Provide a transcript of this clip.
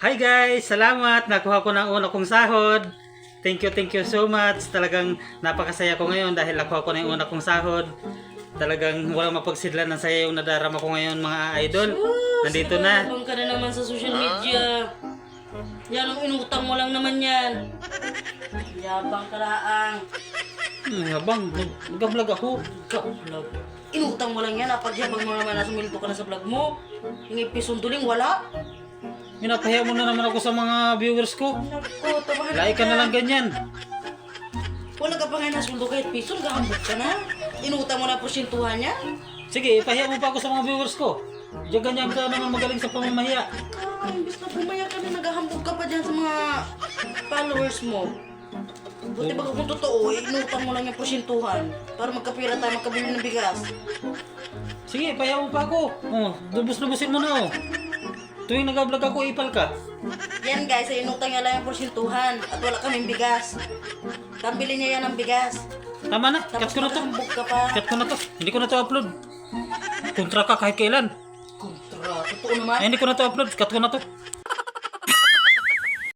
Hi guys! Salamat! Nakuha ko ng una kong sahod. Thank you so much. Talagang napakasaya ko ngayon dahil nakuha ko na yung una kong sahod. Talagang walang mapagsidlan ng saya yung nadarama ko ngayon mga idol. Nandito na. Yabang ka na naman sa social media. Yan ang inutang mo lang naman yan. Yabang ka laang. Habang nag-vlog ako. Vlog. Inutang mo lang yan. Napagyabang mo naman na sumilto ka na sa vlog mo. Yung episode wala. Pinapahiya mo na naman ako sa mga viewers ko. Naku, tabahan Like ka na lang ganyan. Wala ka pa nga nasuldo kahit piso. Nagahambog ka na. Inutang mo na porsyentuhan niya. Sige, ipahiya mo pa ako sa mga viewers ko. Diyan ganyan ka naman magaling sa pamamahiya. Imbis na bumaya ka na, naghahambog ka pa dyan sa mga followers mo. Buti ba kung totoo, inutang mo lang yung porsyentuhan para magkapira tayo, magkabili ng bigas. Sige, ipahiya mo pa ako. Oh, lubos-lubosin mo na oh. Tuwing nag-vlog ako, ipal ka. Yan guys, ay inutang niya lang yung porsyentuhan at wala kaming bigas. Pambili niya yan ng bigas. Tama na, cut Tapos ko na to. maghahambog ka pa. Cut ko na to. Hindi ko na to upload. Kontra ka kahit kailan. Kontra, totoo naman. Ay, hindi ko na to upload. Cut ko na to.